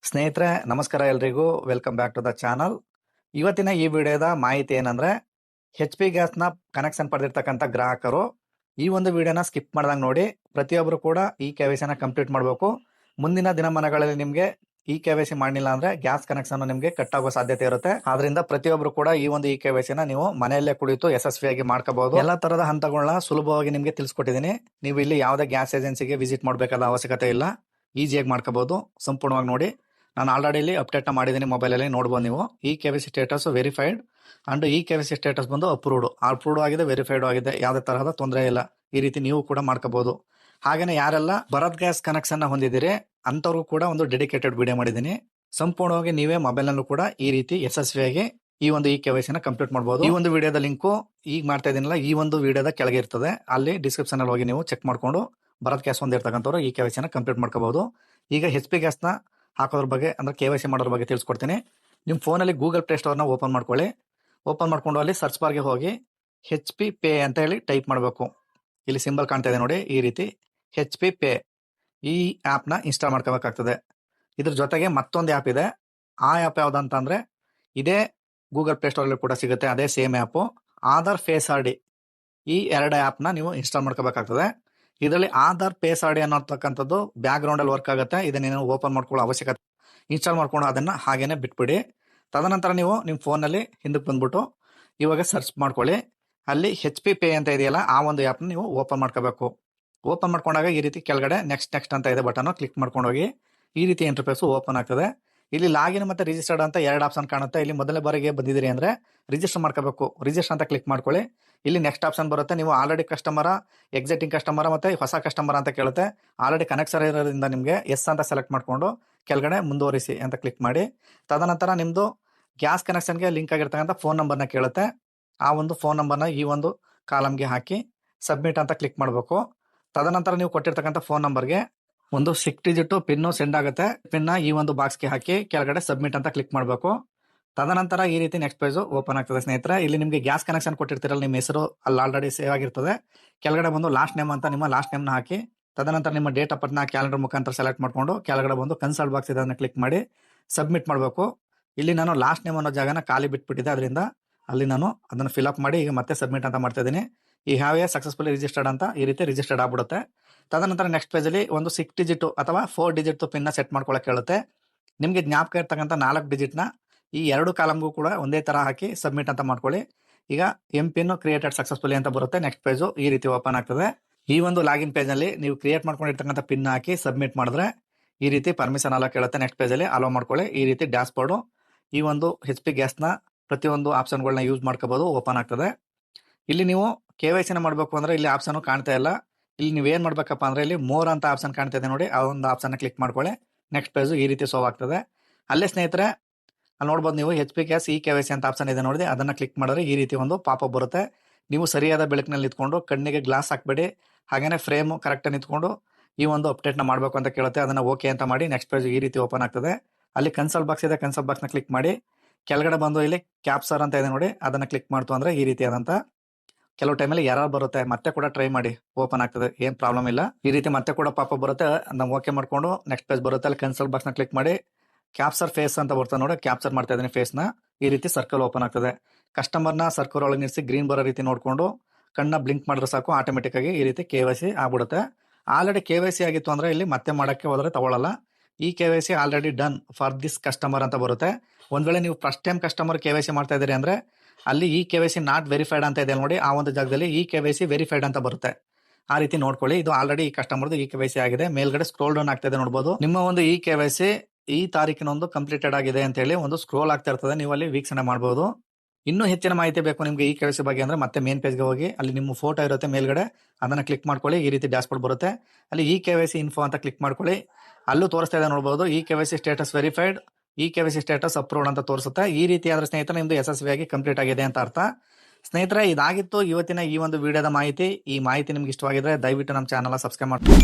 ಸ್ನೇಹಿತರೆ ನಮಸ್ಕಾರ ಎಲ್ರಿಗೂ welcome back to the channel. ಇವತ್ತಿನ ಈ ವಿಡಿಯೋದ ಮಾಹಿತಿ ಏನಂದ್ರೆ ಎಚ್ ಪಿ ಗ್ಯಾಸ್ನ ಕನೆಕ್ಷನ್ ಪಡೆದಿರ್ತಕ್ಕಂಥ ಗ್ರಾಹಕರು ಈ ಒಂದು ವಿಡಿಯೋನ ಸ್ಕಿಪ್ ಮಾಡ್ದಂಗೆ ನೋಡಿ. ಪ್ರತಿಯೊಬ್ಬರು ಕೂಡ ಈ KYC ಕಂಪ್ಲೀಟ್ ಮಾಡಬೇಕು. ಮುಂದಿನ ದಿನಮಾನಗಳಲ್ಲಿ ನಿಮಗೆ ಈ KYC ಮಾಡಲಿಲ್ಲ ಅಂದ್ರೆ ಗ್ಯಾಸ್ ಕನೆಕ್ಷನ್ ನಿಮಗೆ ಕಟ್ ಆಗೋ ಸಾಧ್ಯತೆ ಇರುತ್ತೆ. ಆದ್ರಿಂದ ಪ್ರತಿಯೊಬ್ಬರು ಕೂಡ ಈ ಒಂದು KYC ನೀವು ಮನೆಯಲ್ಲೇ ಕುಳಿತು ಯಶಸ್ವಿಯಾಗಿ ಮಾಡ್ಕೋಬಹುದು. ಎಲ್ಲಾ ತರದ ಹಂತಗಳನ್ನ ಸುಲಭವಾಗಿ ನಿಮಗೆ ತಿಳಿಸ್ಕೊಟ್ಟಿದ್ದೀನಿ. ನೀವು ಇಲ್ಲಿ ಯಾವುದೇ ಗ್ಯಾಸ್ ಏಜೆನ್ಸಿಗೆ ವಿಸಿಟ್ ಮಾಡಬೇಕಾದ ಅವಶ್ಯಕತೆ ಇಲ್ಲ, ಈಸಿಯಾಗಿ ಮಾಡ್ಕೋಬಹುದು. ಸಂಪೂರ್ಣವಾಗಿ ನೋಡಿ. ನಾನು ಆಲ್ರೆಡಿ ಇಲ್ಲಿ ಅಪ್ಡೇಟ್ ಮಾಡಿದ್ದೀನಿ, ಮೊಬೈಲಲ್ಲಿ ನೋಡ್ಬೋದು ನೀವು. ಈ KYC ಸ್ಟೇಟಸ್ ವೆರಿಫೈಡ್ ಅಂಡ್ ಈ KYC ಸ್ಟೇಟಸ್ ಬಂದು ಅಪ್ರೂವ್ಡ್ ಆಗಿದೆ, ವೆರಿಫೈಡ್ ಆಗಿದೆ. ಯಾವುದೇ ತರಹದ ತೊಂದರೆ ಇಲ್ಲ. ಈ ರೀತಿ ನೀವು ಕೂಡ ಮಾಡ್ಕೋಬಹುದು. ಹಾಗೇನೆ ಯಾರೆಲ್ಲ ಭರತ್ ಗ್ಯಾಸ್ ಕನೆಕ್ಷನ್ ಹೊಂದಿದ್ದೀರಿ ಅಂತವ್ರಿಗೂ ಕೂಡ ಒಂದು ಡೆಡಿಕೇಟೆಡ್ ವಿಡಿಯೋ ಮಾಡಿದ್ದೀನಿ. ಸಂಪೂರ್ಣವಾಗಿ ನೀವೇ ಮೊಬೈಲ್ ನಲ್ಲೂ ಕೂಡ ಈ ರೀತಿ ಯಶಸ್ವಿಯಾಗಿ ಈ ಒಂದು KYC ಕಂಪ್ಲೀಟ್ ಮಾಡಬಹುದು. ಈ ಒಂದು ವಿಡಿಯೋದ ಲಿಂಕು ಈಗ ಮಾಡ್ತಾ ಇದೀನಲ್ಲ, ಈ ಒಂದು ವಿಡಿಯೋದ ಕೆಳಗೆ ಇರ್ತದೆ. ಅಲ್ಲಿ ಡಿಸ್ಕ್ರಿಪ್ಷನ್ ಅಲ್ಲಿ ಹೋಗಿ ನೀವು ಚೆಕ್ ಮಾಡ್ಕೊಂಡು ಭರತ್ ಗ್ಯಾಸ್ ಹೊಂದಿರ್ತಕ್ಕಂಥವ್ರು ಈ KYC ಕಂಪ್ಲೀಟ್ ಮಾಡ್ಕೋಬಹುದು. ಈಗ HP ಗ್ಯಾಸ್ನ ಹಾಕೋದ್ರ ಬಗ್ಗೆ ಅಂದ್ರೆ KYC ಮಾಡೋದ್ರ ಬಗ್ಗೆ ತಿಳಿಸ್ಕೊಡ್ತೀನಿ. ನಿಮ್ಮ ಫೋನಲ್ಲಿ ಗೂಗಲ್ ಪ್ಲೇ ಸ್ಟೋರ್ನ ಓಪನ್ ಮಾಡ್ಕೊಳ್ಳಿ. ಓಪನ್ ಮಾಡ್ಕೊಂಡು ಅಲ್ಲಿ ಸರ್ಚ್ ಬಾರ್ಗೆ ಹೋಗಿ HP ಪೇ ಅಂತ ಹೇಳಿ ಟೈಪ್ ಮಾಡಬೇಕು. ಇಲ್ಲಿ ಸಿಂಬಲ್ ಕಾಣ್ತಾ ಇದೆ ನೋಡಿ, ಈ ರೀತಿ HP ಪೇ ಈ ಆ್ಯಪ್ನ ಇನ್ಸ್ಟಾಲ್ ಮಾಡ್ಕೋಬೇಕಾಗ್ತದೆ. ಇದ್ರ ಜೊತೆಗೆ ಮತ್ತೊಂದು ಆ್ಯಪ್ ಇದೆ. ಆ ಆ್ಯಪ್ ಯಾವುದಂತಂದ್ರೆ ಇದೇ ಗೂಗಲ್ ಪ್ಲೇ ಸ್ಟೋರಲ್ಲಿ ಕೂಡ ಸಿಗುತ್ತೆ, ಅದೇ same app. Aadhaar face ID ಈ ಎರಡು ಆ್ಯಪ್ನ ನೀವು ಇನ್ಸ್ಟಾಲ್ ಮಾಡ್ಕೋಬೇಕಾಗ್ತದೆ. ಇದರಲ್ಲಿ ಆಧಾರ್ ಫೇಸ್ ID ಅನ್ನೋತಕ್ಕಂಥದ್ದು ಬ್ಯಾಕ್ ಗ್ರೌಂಡ್ ಅಲ್ಲಿ ವರ್ಕ್ ಆಗುತ್ತೆ. ಇದನ್ನೇನು ಓಪನ್ ಮಾಡ್ಕೊಳ್ಳೋ ಅವಶ್ಯಕತೆ, ಇನ್ಸ್ಟಾಲ್ ಮಾಡ್ಕೊಂಡು ಅದನ್ನ ಹಾಗೇನೆ ಬಿಟ್ಬಿಡಿ. ತದನಂತರ ನೀವು ನಿಮ್ಮ ಫೋನಲ್ಲಿ ಹಿಂದಕ್ಕೆ ಬಂದ್ಬಿಟ್ಟು ಇವಾಗ ಸರ್ಚ್ ಮಾಡ್ಕೊಳ್ಳಿ. ಅಲ್ಲಿ HP ಪೇ ಅಂತ ಇದೆಯಲ್ಲ, ಆ ಒಂದು ಆ್ಯಪ್ನ ನೀವು ಓಪನ್ ಮಾಡ್ಕೋಬೇಕು. ಓಪನ್ ಮಾಡ್ಕೊಂಡಾಗ ಈ ರೀತಿ ಕೆಳಗಡೆ ನೆಕ್ಸ್ಟ್ ಅಂತ ಇದೆ ಬಟನ್, ಕ್ಲಿಕ್ ಮಾಡ್ಕೊಂಡೋಗಿ ಈ ರೀತಿ ಇಂಟರ್ಫೇಸ್ ಓಪನ್ ಆಗ್ತದೆ. ಇಲ್ಲಿ ಲಾಗಿನ್ ಮತ್ತೆ ರಿಜಿಸ್ಟರ್ಡ್ ಅಂತ ಎರಡು ಆಪ್ಷನ್ ಕಾಣುತ್ತೆ. ಇಲ್ಲಿ ಮೊದಲನೇ ಬಾರಿಗೆ ಬಂದಿದ್ದೀರಿ ಅಂದ್ರೆ ರಿಜಿಸ್ಟರ್ ಮಾಡ್ಕೋಬೇಕು. ರಿಜಿಸ್ಟರ್ ಅಂತ ಕ್ಲಿಕ್ ಮಾಡ್ಕೊಳ್ಳಿ. ಇಲ್ಲಿ ನೆಕ್ಸ್ಟ್ ಆಪ್ಷನ್ ಬರುತ್ತೆ. ನೀವು ಆಲ್ರೆಡಿ ಕಸ್ಟಮರ, ಎಕ್ಸಿಟಿಂಗ್ ಕಸ್ಟಮರ್ ಮತ್ತೆ ಹೊಸ ಕಸ್ಟಮರ್ ಅಂತ ಕೇಳುತ್ತೆ. ಆಲ್ರೆಡಿ ಕನೆಕ್ಷನ್ ಇರೋದ್ರಿಂದ ನಿಮಗೆ ಎಸ್ ಅಂತ ಸೆಲೆಕ್ಟ್ ಮಾಡ್ಕೊಂಡು ಕೆಳಗಡೆ ಮುಂದುವರಿಸಿ ಅಂತ ಕ್ಲಿಕ್ ಮಾಡಿ. ತದನಂತರ ನಿಮ್ದು ಗ್ಯಾಸ್ ಕನೆಕ್ಷನ್ಗೆ ಲಿಂಕ್ ಆಗಿರ್ತಕ್ಕಂಥ ಫೋನ್ ನಂಬರ್ನ ಕೇಳುತ್ತೆ. ಆ ಒಂದು ಫೋನ್ ನಂಬರ್ನ ಈ ಒಂದು ಕಾಲಮ್ಗೆ ಹಾಕಿ ಸಬ್ಮಿಟ್ ಅಂತ ಕ್ಲಿಕ್ ಮಾಡಬೇಕು. ತದನಂತರ ನೀವು ಕೊಟ್ಟಿರ್ತಕ್ಕಂಥ ಫೋನ್ ನಂಬರ್ಗೆ ಒಂದು 6 ಡಿಜಿಟ್ ಪಿನ್ ಸೆಂಡ್ ಆಗುತ್ತೆ. ಪಿನ್ನ ಈ ಒಂದು ಬಾಕ್ಸ್ಗೆ ಹಾಕಿ ಕೆಳಗಡೆ ಸಬ್ಮಿಟ್ ಅಂತ ಕ್ಲಿಕ್ ಮಾಡಬೇಕು. ತದನಂತರ ಈ ರೀತಿ ನೆಕ್ಸ್ಟ್ ಪೇಜ್ ಓಪನ್ ಆಗ್ತದೆ. ಸ್ನೇಹಿತರೆ, ಇಲ್ಲಿ ನಿಮಗೆ ಗ್ಯಾಸ್ ಕನೆಕ್ಷನ್ ಕೊಟ್ಟಿರ್ತೀರಲ್ಲ, ನಿಮ್ಮ ಹೆಸರು ಅಲ್ಲಿ ಆಲ್ರೆಡಿ ಸೇವ್ ಆಗಿರ್ತದೆ. ಕೆಳಗಡೆ ಬಂದು ಲಾಸ್ಟ್ ನೇಮ್ ಅಂತ ನಿಮ್ಮ ಲಾಸ್ಟ್ ನೇಮ್ನ ಹಾಕಿ, ತದನಂತರ ನಿಮ್ಮ ಡೇಟ್ ಆಫ್ ಬರ್ತ್ನ ಕ್ಯಾಲೆಂಡರ್ ಮುಖಾಂತರ ಸೆಲೆಕ್ಟ್ ಮಾಡ್ಕೊಂಡು ಕೆಳಗಡೆ ಬಂದು ಕನ್ಸಲ್ಟ್ ಬಾಕ್ಸ್ ಇದನ್ನು ಕ್ಲಿಕ್ ಮಾಡಿ ಸಬ್ಮಿಟ್ ಮಾಡಬೇಕು. ಇಲ್ಲಿ ನಾನು ಲಾಸ್ಟ್ ನೇಮ್ ಅನ್ನೋ ಜಾಗನ ಖಾಲಿ ಬಿಟ್ಬಿಟ್ಟಿದ್ದೆ, ಅದರಿಂದ ಅಲ್ಲಿ ನಾನು ಅದನ್ನು ಫಿಲ್ ಅಪ್ ಮಾಡಿ ಈಗ ಮತ್ತೆ ಸಬ್ಮಿಟ್ ಅಂತ ಮಾಡ್ತಾ ಇದ್ದೀನಿ. ಈ ಹ್ಯಾವ್ ಎ ಸಕ್ಸಸ್ಫುಲಿ ರಿಜಿಸ್ಟರ್ಡ್ ಅಂತ ಈ ರೀತಿ ರಿಜಿಸ್ಟರ್ಡ್ ಆಗ್ಬಿಡುತ್ತೆ. ತದನಂತರ ನೆಕ್ಸ್ಟ್ ಪೇಜಲ್ಲಿ ಒಂದು 6 ಡಿಜಿಟ್ ಅಥವಾ 4 ಡಿಜಿಟ್ ಪಿನ್ನ ಸೆಟ್ ಮಾಡ್ಕೊಳಕ್ಕೆ ಹೇಳುತ್ತೆ. ನಿಮಗೆ ಜ್ಞಾಪಕ ಇರ್ತಕ್ಕಂಥ 4 ಡಿಜಿಟ್ನ ಈ ಎರಡು ಕಾಲಮ್ಗೂ ಕೂಡ ಒಂದೇ ತರ ಹಾಕಿ ಸಬ್ಮಿಟ್ ಅಂತ ಮಾಡ್ಕೊಳ್ಳಿ. ಈಗ ಪಿನ್ ಕ್ರಿಯೇಟೆಡ್ ಸಕ್ಸಸ್ಫುಲಿ ಅಂತ ಬರುತ್ತೆ. ನೆಕ್ಸ್ಟ್ ಪೇಜು ಈ ರೀತಿ ಓಪನ್ ಆಗ್ತದೆ. ಈ ಒಂದು ಲಾಗಿನ್ ಪೇಜ್ ನಲ್ಲಿ ನೀವು ಕ್ರಿಯೇಟ್ ಮಾಡ್ಕೊಂಡಿರ್ತಕ್ಕಂಥ ಪಿನ್ ಹಾಕಿ ಸಬ್ಮಿಟ್ ಮಾಡಿದ್ರೆ ಈ ರೀತಿ ಪರ್ಮಿಷನ್ ಅಲೋ ಕೇಳುತ್ತೆ. ನೆಕ್ಸ್ಟ್ ಪೇಜಲ್ಲಿ ಅಲೋ ಮಾಡ್ಕೊಳ್ಳಿ. ಈ ರೀತಿ ಡ್ಯಾಶ್ ಬೋರ್ಡು ಈ ಒಂದು HP ಗ್ಯಾಸ್ನ ಪ್ರತಿಯೊಂದು ಆಪ್ಷನ್ಗಳನ್ನ ಯೂಸ್ ಮಾಡ್ಕೋಬಹುದು, ಓಪನ್ ಆಗ್ತದೆ. ಇಲ್ಲಿ ನೀವು KYC ಮಾಡಬೇಕು ಅಂದ್ರೆ ಇಲ್ಲಿ ಆಪ್ಷನ್ ಕಾಣ್ತಾ ಇಲ್ಲ. ಇಲ್ಲಿ ನೀವೇನ್ ಮಾಡ್ಬೇಕಪ್ಪ ಅಂದ್ರೆ ಇಲ್ಲಿ ಮೋರ್ ಅಂತ ಆಪ್ಷನ್ ಕಾಣ್ತಾ ಇದೆ ನೋಡಿ, ಆ ಒಂದು ಆಪ್ಷನ್ ಕ್ಲಿಕ್ ಮಾಡ್ಕೊಳ್ಳಿ. ನೆಕ್ಸ್ಟ್ ಪೇಜ್ ಈ ರೀತಿ ಶೋ ಆಗ್ತದೆ. ಅಲ್ಲೇ ಸ್ನೇಹಿತರೆ ಅಲ್ಲಿ ನೋಡ್ಬೋದು ನೀವು HP ಗ್ಯಾಸ್ KYC ಅಂತ ಆಪ್ಷನ್ ಇದೆ ನೋಡಿ, ಅದನ್ನ ಕ್ಲಿಕ್ ಮಾಡಿದ್ರೆ ಈ ರೀತಿ ಒಂದು ಪಾಪಪ್ ಬರುತ್ತೆ. ನೀವು ಸರಿಯಾದ ಬೆಳಕಿನಲ್ಲಿ ನಿಂತ್ಕೊಂಡು ಕಣ್ಣಿಗೆ ಗ್ಲಾಸ್ ಹಾಕ್ಬೇಡಿ, ಹಾಗೇನೆ ಫ್ರೇಮ್ ಕರೆಕ್ಟ್ ನಿಂತ್ಕೊಂಡು ಈ ಒಂದು ಅಪ್ಡೇಟ್ನ ಮಾಡಬೇಕು ಅಂತ ಕೇಳುತ್ತೆ. ಅದನ್ನ ಓಕೆ ಅಂತ ಮಾಡಿ ನೆಕ್ಸ್ಟ್ ಪೇಜ್ ಈ ರೀತಿ ಓಪನ್ ಆಗ್ತದೆ. ಅಲ್ಲಿ ಕನ್ಸಲ್ಟ್ ಬಾಕ್ಸ್ ಇದೆ, ಕನ್ಸಲ್ಟ್ ಬಾಕ್ಸ್ನ ಕ್ಲಿಕ್ ಮಾಡಿ ಕೆಳಗಡೆ ಬಂದು ಇಲ್ಲಿ ಕ್ಯಾಪ್ಸರ್ ಅಂತ ಇದೆ ನೋಡಿ, ಅದನ್ನ ಕ್ಲಿಕ್ ಮಾಡ್ತು ಅಂದ್ರೆ ಈ ರೀತಿ ಆದಂತ ಕೆಲವು ಟೈಮಲ್ಲಿ ಎರರ್ ಬರುತ್ತೆ. ಮತ್ತೆ ಕೂಡ ಟ್ರೈ ಮಾಡಿ, ಓಪನ್ ಆಗ್ತದೆ, ಏನ್ ಪ್ರಾಬ್ಲಮ್ ಇಲ್ಲ. ಈ ರೀತಿ ಮತ್ತೆ ಕೂಡ ಪಾಪಪ್ ಬರುತ್ತೆ, ನಾವು ಓಕೆ ಮಾಡ್ಕೊಂಡು ನೆಕ್ಸ್ಟ್ ಪೇಜ್ ಬರುತ್ತೆ. ಅಲ್ಲಿ ಕನ್ಸಲ್ಟ್ ಬಾಕ್ಸ್ನ ಕ್ಲಿಕ್ ಮಾಡಿ ಕ್ಯಾಪ್ಚರ್ ಫೇಸ್ ಅಂತ ಬರ್ತದೆ ನೋಡಿ, ಕ್ಯಾಪ್ಚರ್ ಮಾಡ್ತಾ ಇದ್ದೀನಿ ಫೇಸ್ನ. ಈ ರೀತಿ ಸರ್ಕಲ್ ಓಪನ್ ಆಗ್ತದೆ. ಕಸ್ಟಮರ್ನ ಸರ್ಕಲ್ ಒಳಗೆ ನಿಲ್ಲಿಸಿ ಗ್ರೀನ್ ಬರೋ ರೀತಿ ನೋಡ್ಕೊಂಡು ಕಣ್ಣ ಬ್ಲಿಂಕ್ ಮಾಡಿದ್ರೆ ಸಾಕು, ಆಟೋಮೆಟಿಕ್ ಆಗಿ ಈ ರೀತಿ KYC ಆಗ್ಬಿಡುತ್ತೆ. ಆಲ್ರೆಡಿ KYC ಆಗಿತ್ತು ಅಂದ್ರೆ ಇಲ್ಲಿ ಮತ್ತೆ ಮಾಡಕ್ಕೆ ಹೋದ್ರೆ ತಗೊಳ್ಳಲ್ಲ. ಈ KYC already done for this customer ಅಂತ ಬರುತ್ತೆ. ಒಂದ್ ವೇಳೆ ನೀವು ಫಸ್ಟ್ ಟೈಮ್ ಕಸ್ಟಮರ್ KYC ಮಾಡ್ತಾ ಇದ್ದೀರಿ ಅಂದ್ರೆ ಅಲ್ಲಿ ಈ KYC ನಾಟ್ ವೆರಿಫೈಡ್ ಅಂತ ಇದೆ ನೋಡಿ, ಆ ಒಂದು ಜಾಗದಲ್ಲಿ ಈ KYC ವೆರಿಫೈಡ್ ಅಂತ ಬರುತ್ತೆ. ಆ ರೀತಿ ನೋಡ್ಕೊಳ್ಳಿ. ಇದು ಆಲ್ರೆಡಿ ಈ ಕಸ್ಟಮರ್ದು KYC ಆಗಿದೆ. ಮೇಲ್ಗಡೆ ಸ್ಕ್ರೋಲ್ ಡೌನ್ ಆಗ್ತಾ ಇದೆ ನೋಡಬಹುದು. ನಿಮ್ಮ ಒಂದು KYC ಈ ತಾರೀಕಿನೊಂದು ಕಂಪ್ಲೀಟೆಡ್ ಆಗಿದೆ ಅಂತ ಹೇಳಿ ಒಂದು ಸ್ಕ್ರೋಲ್ ಆಗ್ತಾ ಇರ್ತದೆ, ನೀವು ಅಲ್ಲಿ ವೀಕ್ಷಣೆ ಮಾಡಬಹುದು. ಇನ್ನೂ ಹೆಚ್ಚಿನ ಮಾಹಿತಿ ಬೇಕು ನಿಮ್ಗೆ ಈ KYC ಬಗ್ಗೆ ಅಂದ್ರೆ ಮತ್ತೆ ಮೇನ್ ಪೇಜ್ಗೆ ಹೋಗಿ ಅಲ್ಲಿ ನಿಮ್ಮ ಫೋಟೋ ಇರುತ್ತೆ ಮೇಲ್ಗಡೆ, ಅದನ್ನ ಕ್ಲಿಕ್ ಮಾಡ್ಕೊಳ್ಳಿ. ಈ ರೀತಿ ಡ್ಯಾಶ್ ಬೋರ್ಡ್ ಬರುತ್ತೆ. ಅಲ್ಲಿ KYC ಇನ್ಫೋ ಅಂತ ಕ್ಲಿಕ್ ಮಾಡ್ಕೊಳ್ಳಿ. ಅಲ್ಲೂ ತೋರಿಸ್ತಾ ಇದೆ ನೋಡಬಹುದು, KYC status verified, KYC status approved ಅಂತ ತೋರಿಸುತ್ತೆ. ಈ ರೀತಿ ಆದ್ರೆ ಸ್ನೇಹಿತರೆ ನಿಮ್ದು ಯಶಸ್ವಿಯಾಗಿ ಕಂಪ್ಲೀಟ್ ಆಗಿದೆ ಅಂತ ಅರ್ಥ. ಸ್ನೇಹಿತರೆ, ಇದಾಗಿತ್ತು ಇವತ್ತಿನ ಈ ಒಂದು ವಿಡಿಯೋದ ಮಾಹಿತಿ. ಈ ಮಾಹಿತಿ ನಿಮ್ಗೆ ಇಷ್ಟವಾಗಿದ್ರೆ ದಯವಿಟ್ಟು ನಮ್ಮ ಚಾನಲ್ ಸಬ್ಸ್ಕ್ರೈಬ್ ಮಾಡಿ.